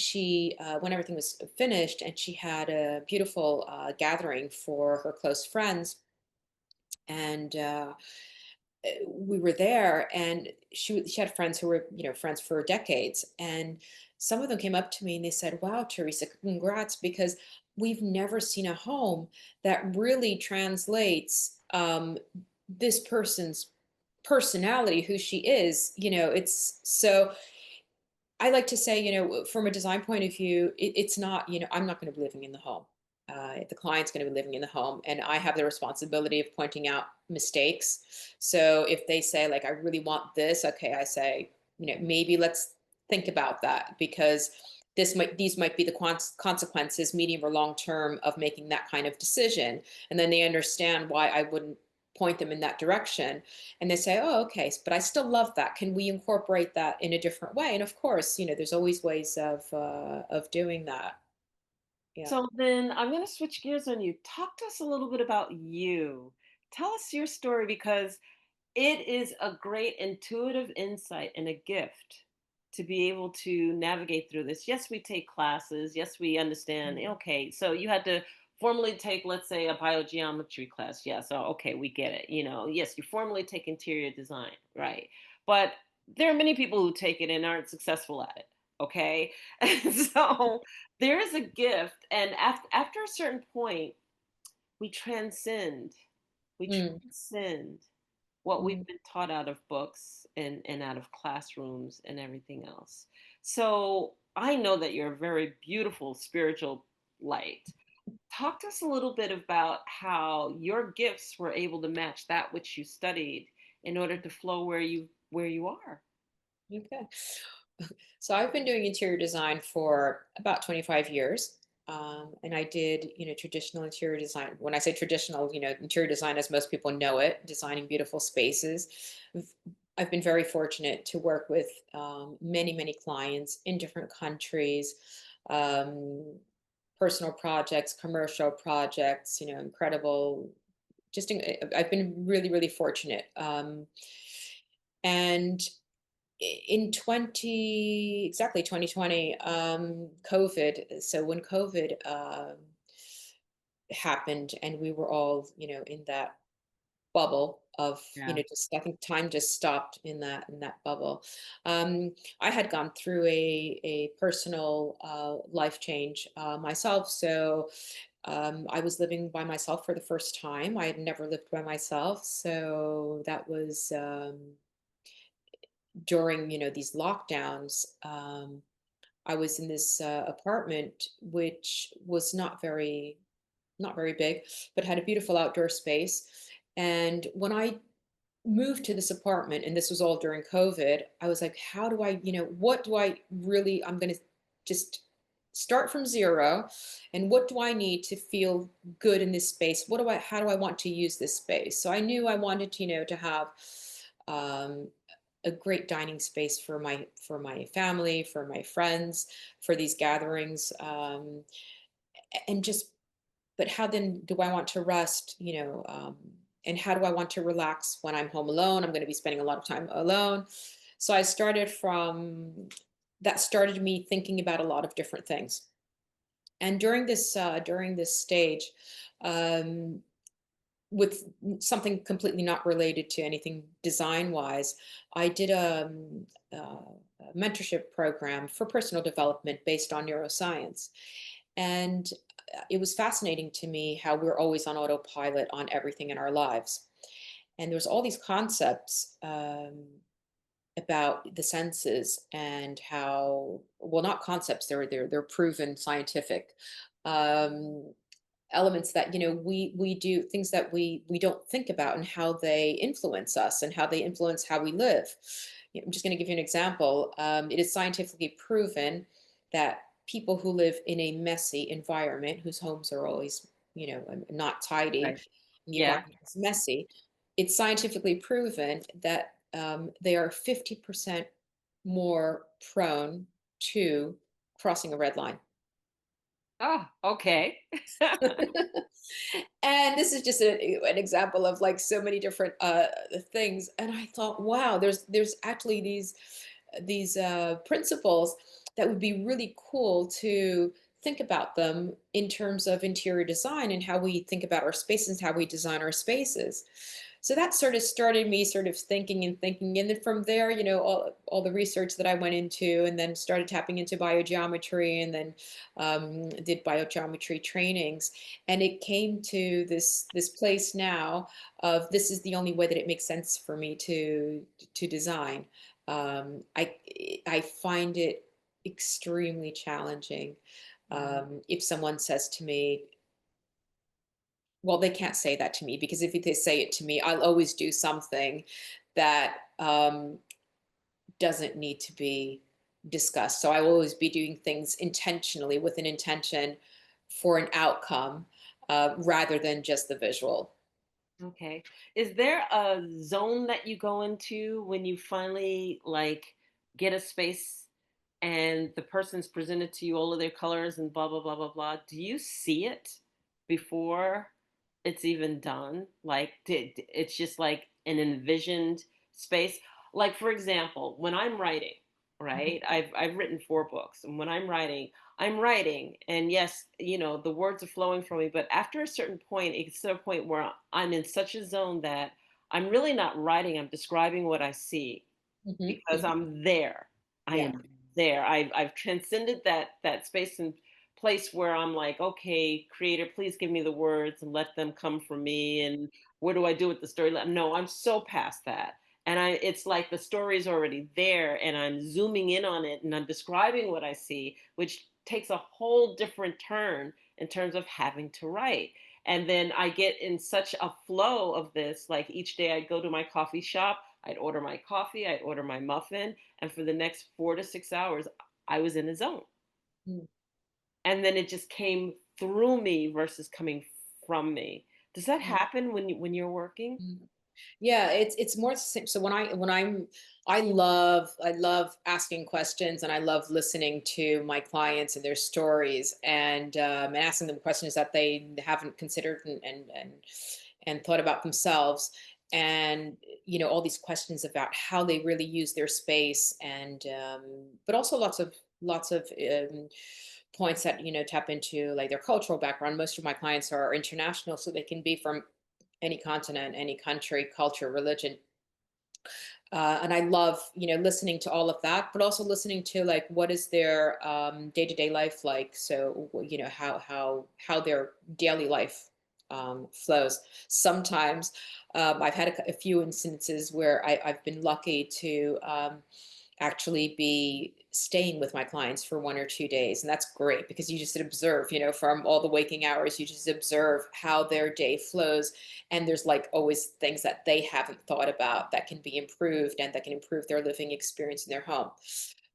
Speaker 2: everything was finished and she had a beautiful gathering for her close friends, and we were there, and she had friends who were, friends for decades, and some of them came up to me and they said, wow, Teresa, congrats, because we've never seen a home that really translates this person's personality, who she is. It's so, I like to say, from a design point of view, it's not, I'm not going to be living in the home. The client's going to be living in the home, and I have the responsibility of pointing out mistakes. So if they say, like, I really want this, okay, I say, maybe let's think about that, because these might be the consequences, medium or long term, of making that kind of decision. And then they understand why I wouldn't point them in that direction, and they say, oh, okay, but I still love that, can we incorporate that in a different way? And of course, there's always ways of doing that. Yeah.
Speaker 1: So then I'm going to switch gears on you. Talk to us a little bit about you. Tell us your story, because it is a great intuitive insight and a gift to be able to navigate through this. Yes, we take classes. Yes, we understand.
Speaker 2: Mm.
Speaker 1: Okay, so you had to formally take, let's say, a biogeometry class. Yeah, so okay, we get it. Yes, you formally take interior design, right? But there are many people who take it and aren't successful at it. Okay, and so there is a gift, and after a certain point, we transcend. We
Speaker 2: Mm.
Speaker 1: transcend what we've
Speaker 2: Mhm.
Speaker 1: been taught out of books and out of classrooms and everything else. So I know that you're a very beautiful spiritual light. Talk to us a little bit about how your gifts were able to match that which you studied in order to flow where you are.
Speaker 2: Okay. So I've been doing interior design for about 25 years. And I did, traditional interior design. When I say traditional, interior design as most people know it, designing beautiful spaces. I've I've been very fortunate to work with many, many clients in different countries, um, personal projects, commercial projects, incredible. I've been really, really fortunate. And in 2020, COVID. So when COVID happened and we were all, in that bubble of,
Speaker 1: Yeah.
Speaker 2: just I think time just stopped in that bubble. I had gone through a personal life change myself. So I was living by myself for the first time. I had never lived by myself. So that was during, these lockdowns. I was in this apartment, which was not very big, but had a beautiful outdoor space. And when I moved to this apartment, and this was all during COVID, I was like, how do I, what do I really, I'm going to just start from zero. And what do I need to feel good in this space? How do I want to use this space? So I knew I wanted, to have um, a great dining space for my family, for my friends, for these gatherings, and just. But how then do I want to rest? And how do I want to relax when I'm home alone? I'm going to be spending a lot of time alone. So I started from that started me thinking about a lot of different things. And during this stage, um, with something completely not related to anything design wise, I did a mentorship program for personal development based on neuroscience. And it was fascinating to me how we're always on autopilot on everything in our lives. And there's all these concepts about the senses and how, well, not concepts, they're proven scientific. Um, Elements that we do things that we don't think about and how they influence us and how they influence how we live. I'm just going to give you an example. It is scientifically proven that people who live in a messy environment, whose homes are always not tidy,
Speaker 1: Right.
Speaker 2: and the
Speaker 1: Yeah.
Speaker 2: environment is messy, it's scientifically proven that they are 50% more prone to crossing a red line.
Speaker 1: Oh, okay.
Speaker 2: And this is just an example of like so many different things. And I thought, wow, there's actually these principles that would be really cool to think about them in terms of interior design and how we think about our spaces, how we design our spaces. So that sort of started me sort of thinking and thinking. And then from there, all the research that I went into, and then started tapping into biogeometry, and then did biogeometry trainings. And it came to this place now of this is the only way that it makes sense for me to design. I find it extremely challenging
Speaker 1: Mhm.
Speaker 2: if someone says to me, well, they can't say that to me, because if they say it to me, I'll always do something that doesn't need to be discussed. So I will always be doing things intentionally with an intention for an outcome rather than just the visual.
Speaker 1: Okay. Is there a zone that you go into when you finally like get a space and the person's presented to you all of their colors and blah blah blah blah blah? Do you see it before it's even done? Like it's just like an envisioned space. Like for example, when I'm writing,
Speaker 2: Mhm,
Speaker 1: right? I've written 4 books, and when I'm writing, and yes, the words are flowing from me, but after a certain point, it's to a point where I'm in such a zone that I'm really not writing, I'm describing what I see
Speaker 2: mhm,
Speaker 1: because
Speaker 2: mhm.
Speaker 1: I'm there. I
Speaker 2: Yeah.
Speaker 1: am there. I've transcended that space and place where I'm like, okay, creator, please give me the words and let them come from me. And what do I do with the story? No, I'm so past that. And it's like the story is already there and I'm zooming in on it and I'm describing what I see, which takes a whole different turn in terms of having to write. And then I get in such a flow of this. Like each day I'd go to my coffee shop, I'd order my coffee, I'd order my muffin. And for the next 4 to 6 hours, I was in a zone.
Speaker 2: Mm,
Speaker 1: And then it just came through me versus coming from me. Does that
Speaker 2: mm,
Speaker 1: happen when you're working?
Speaker 2: mm. Yeah, it's more so when I love asking questions, and I love listening to my clients and their stories, and asking them questions that they haven't considered and thought about themselves, and all these questions about how they really use their space, and but also lots of points that tap into like their cultural background. Most of my clients are international, so they can be from any continent, any country, culture, religion. And I love, listening to all of that, but also listening to like what is their day-to-day life like. So, how their daily life flows. Sometimes I've had a few instances where I've been lucky to actually be staying with my clients for 1 or 2 days. And that's great because you just observe, from all the waking hours, you just observe how their day flows. And there's like always things that they haven't thought about that can be improved and that can improve their living experience in their home.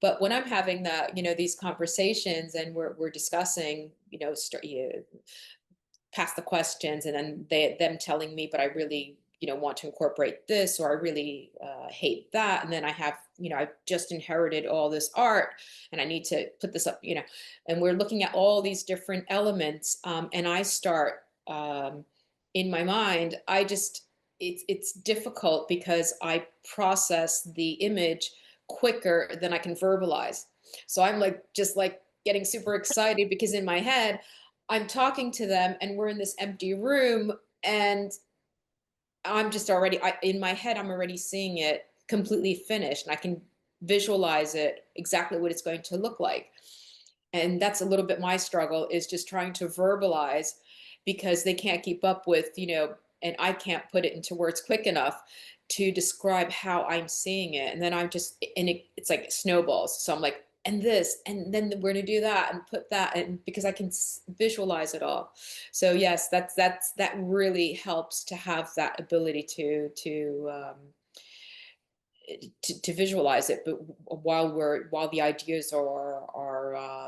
Speaker 2: But when I'm having that, these conversations and we're discussing, past the questions, and then them telling me, but I really want to incorporate this, or I really hate that, and then I have, I've just inherited all this art and I need to put this up, and we're looking at all these different elements, and I start in my mind, I just it's difficult because I process the image quicker than I can verbalize. So I'm like just like getting super excited because in my head I'm talking to them and we're in this empty room, and I'm just already in my head I'm already seeing it completely finished, and I can visualize it exactly what it's going to look like. And that's a little bit my struggle, is just trying to verbalize, because they can't keep up with, and I can't put it into words quick enough to describe how I'm seeing it. And then I'm just, and it's like snowballs. So I'm like, and this, and then we're going to do that and put that, and because I can visualize it all. So yes, that really helps to have that ability to visualize it, but while the ideas are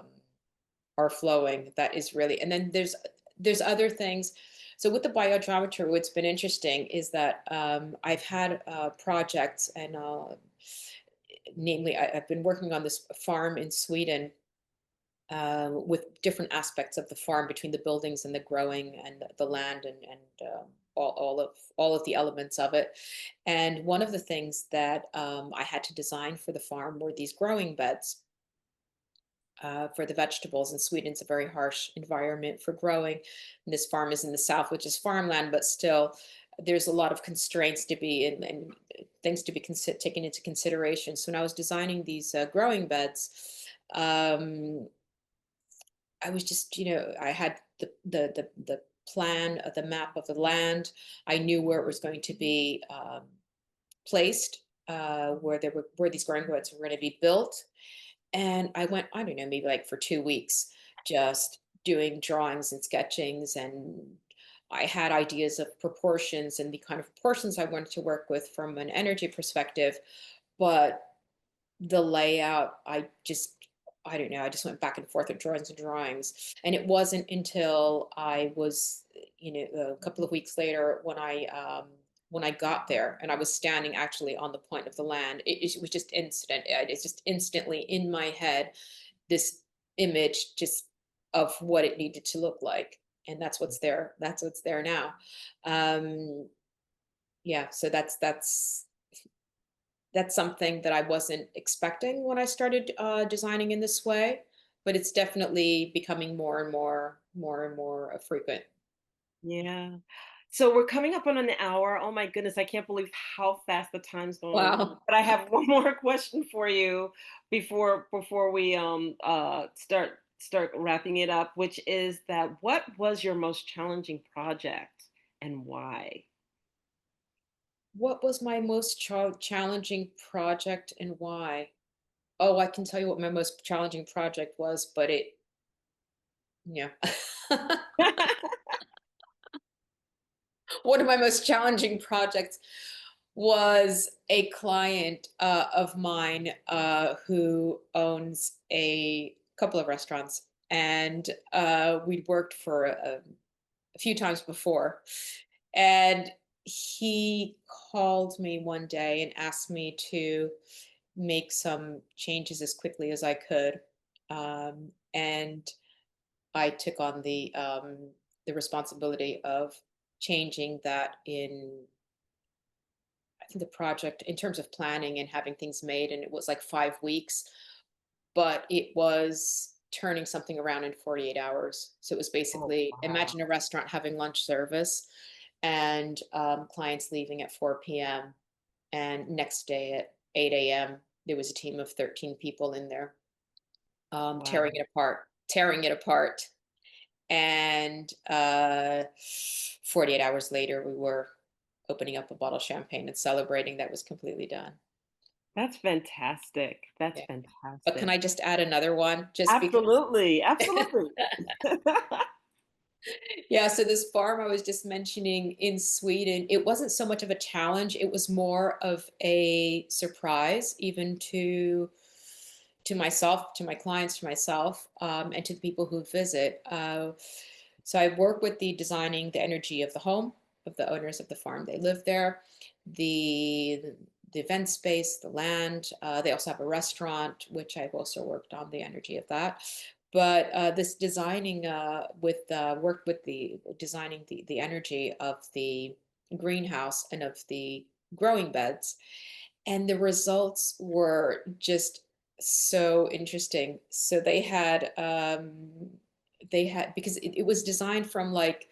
Speaker 2: flowing, that is really. And then there's other things. So with the biogeometry, what's been interesting is that I've had projects, and namely I've been working on this farm in Sweden, with different aspects of the farm, between the buildings and the growing and the land, and all of the elements of it. And one of the things that I had to design for the farm were these growing beds for the vegetables. And Sweden's a very harsh environment for growing. And this farm is in the south, which is farmland, but still there's a lot of constraints to be in, and things to be taken into consideration. So when I was designing these growing beds, I was just, I had the plan, the map of the land. I knew where it was going to be placed, where these growing beds were going to be built. And I went, I don't know, maybe like for 2 weeks, just doing drawings and sketchings, and I had ideas of proportions and the kind of proportions I wanted to work with from an energy perspective. But the layout, I don't know, I just went back and forth with drawings and drawings. And it wasn't until I was, a couple of weeks later, when I got there and I was standing actually on the point of the land, it was just instant. It's just instantly in my head, this image just of what it needed to look like. And that's what's there. That's what's there now. Um, yeah, so that's something that I wasn't expecting when I started designing in this way, but it's definitely becoming more and more frequent.
Speaker 1: Yeah. So we're coming up on an hour. Oh my goodness, I can't believe how fast the time's going.
Speaker 2: Wow.
Speaker 1: But I have one more question for you before we start start wrapping it up, which is that what was your most challenging project and why?
Speaker 2: What was my most challenging project and why? Oh, I can tell you what my most challenging project was, but yeah. One of my most challenging projects was a client of mine who owns a couple of restaurants, and we'd worked for a few times before. And he called me one day and asked me to make some changes as quickly as I could. And I took on the responsibility of changing that in, I think, the project in terms of planning and having things made. And it was like 5 weeks, but it was turning something around in 48 hours. So it was
Speaker 1: Oh,
Speaker 2: basically,
Speaker 1: wow.
Speaker 2: imagine a restaurant having lunch service and clients leaving at 4 p.m. And next day at 8 a.m., there was a team of 13 people in there, tearing
Speaker 1: Wow.
Speaker 2: it apart, tearing it apart. And 48 hours later, we were opening up a bottle of champagne and celebrating that was completely done.
Speaker 1: That's fantastic. That's
Speaker 2: Yeah. But can
Speaker 1: fantastic.
Speaker 2: I just add another one? Just because.
Speaker 1: Absolutely. Absolutely.
Speaker 2: Yeah, so this farm I was just mentioning in Sweden, it wasn't so much of a challenge, it was more of a surprise, even to myself, to my clients, to myself, and to the people who visit. So I work with the designing the energy of the home of the owners of the farm. They live there, the the event space, the land. They also have a restaurant, which I've also worked on the energy of that. But this designing worked with the designing the energy of the greenhouse and of the growing beds, and the results were just so interesting. So they had, because it was designed from like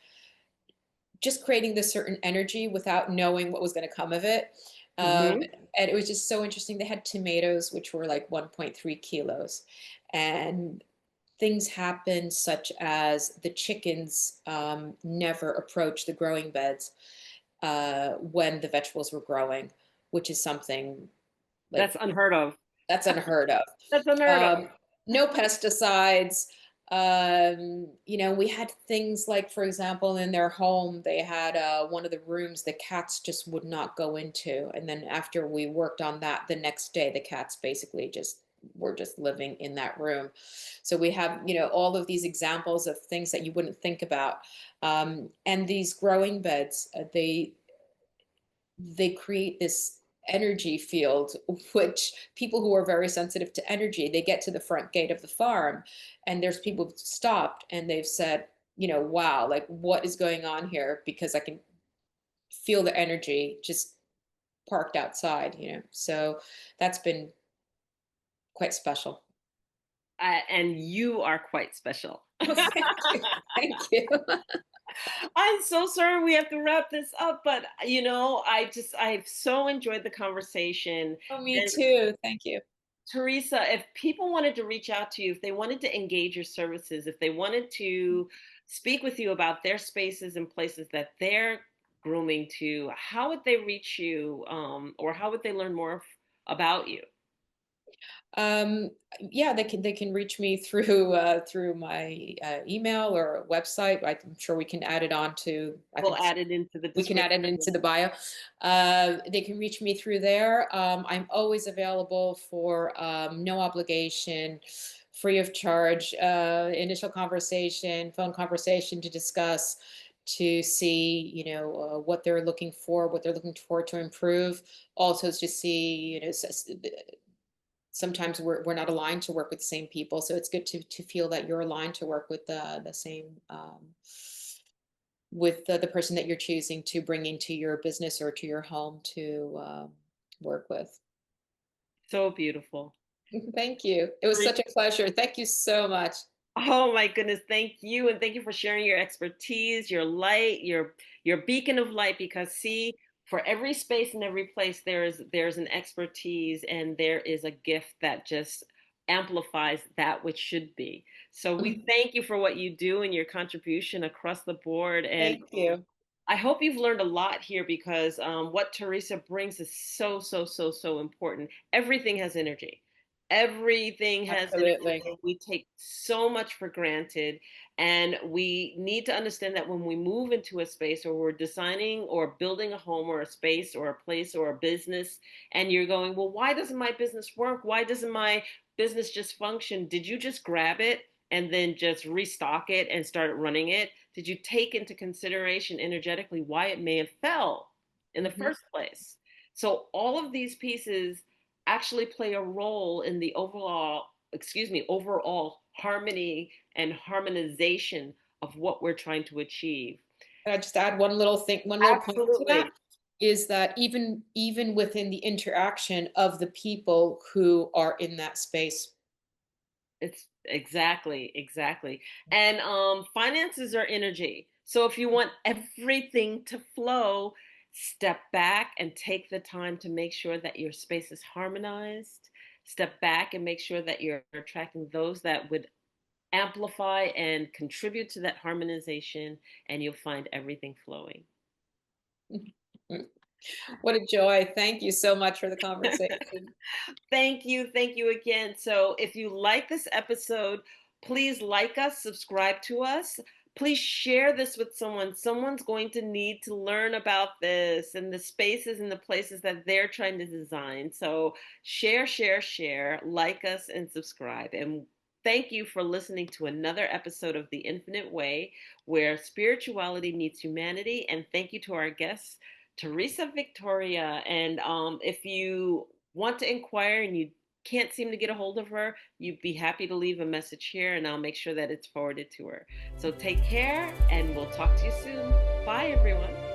Speaker 2: just creating this certain energy without knowing what was going to come of it. Um,
Speaker 1: Hmm.
Speaker 2: and it was just so interesting. They had tomatoes, which were like 1.3 kilos. And things happened such as the chickens never approached the growing beds when the vegetables were growing, which is something like
Speaker 1: That's unheard of.
Speaker 2: that's unheard of.
Speaker 1: That's unheard of.
Speaker 2: Um, no pesticides. We had things like, for example, in their home, they had one of the rooms the cats just would not go into. And then after we worked on that, the next day, the cats basically just were just living in that room. So we have, all of these examples of things that you wouldn't think about. And these growing beds, they create this energy field, which people who are very sensitive to energy, they get to the front gate of the farm and there's people who've stopped and they've said, wow, like what is going on here, because I can feel the energy just parked outside. So that's been quite special.
Speaker 1: And you are quite special.
Speaker 2: Oh, thank you. Thank you.
Speaker 1: I'm so sorry we have to wrap this up, but I've so enjoyed the conversation.
Speaker 2: Oh, me
Speaker 1: And
Speaker 2: too. Thank you.
Speaker 1: Teresa, if people wanted to reach out to you, if they wanted to engage your services, if they wanted to speak with you about their spaces and places that they're grooming to, how would they reach you, or how would they learn more about you?
Speaker 2: Um, yeah, they can reach me through my email or website. I'm sure we can add it on to. I
Speaker 1: We'll
Speaker 2: think
Speaker 1: add it into the
Speaker 2: we can add it into
Speaker 1: description.
Speaker 2: the bio. They can reach me through there. I'm always available for no obligation, free of charge, initial conversation, phone conversation to discuss, to see, what they're looking for, what they're looking for to improve. Also to see, sometimes we're not aligned to work with the same people, so it's good to feel that you're aligned to work with the same with the person that you're choosing to bring into your business or to your home to work with.
Speaker 1: So beautiful.
Speaker 2: Thank you. It was such a pleasure. Thank you so much.
Speaker 1: Oh my goodness, thank you. And thank you for sharing your expertise, your light, your beacon of light, because see, for every space and every place there's an expertise and there is a gift that just amplifies that which should be. So we thank you for what you do and your contribution across the board. And
Speaker 2: Thank you.
Speaker 1: I hope you've learned a lot here because what Teresa brings is so, so, so, so important. Everything has energy. Everything has energy.
Speaker 2: Absolutely.
Speaker 1: And we take so much for granted. And we need to understand that when we move into a space or we're designing or building a home or a space or a place or a business, and you're going, well, why doesn't my business work? Why doesn't my business just function? Did you just grab it and then just restock it and start running it? Did you take into consideration energetically why it may have fell in the
Speaker 2: Mhm.
Speaker 1: first place? So all of these pieces actually play a role in the overall harmony and harmonization of what we're trying to achieve.
Speaker 2: Can I just add one little thing, one little point to that?
Speaker 1: Absolutely.
Speaker 2: Is that even within the interaction of the people who are in that space.
Speaker 1: It's exactly, exactly. And finances are energy. So if you want everything to flow, step back and take the time to make sure that your space is harmonized. Step back and make sure that you're attracting those that would amplify and contribute to that harmonization, and you'll find everything flowing.
Speaker 2: What a joy. Thank you so much for the conversation.
Speaker 1: Thank you. Thank you again. So, if you like this episode, please like us, subscribe to us. Please share this with someone. Someone's going to need to learn about this and the spaces and the places that they're trying to design. So, share, share, share, like us, and subscribe. And thank you for listening to another episode of The Infinite Way, where spirituality meets humanity. And thank you to our guests, Teresa Victoria. And if you want to inquire and you can't seem to get a hold of her, you'd be happy to leave a message here and I'll make sure that it's forwarded to her. So take care and we'll talk to you soon. Bye, everyone.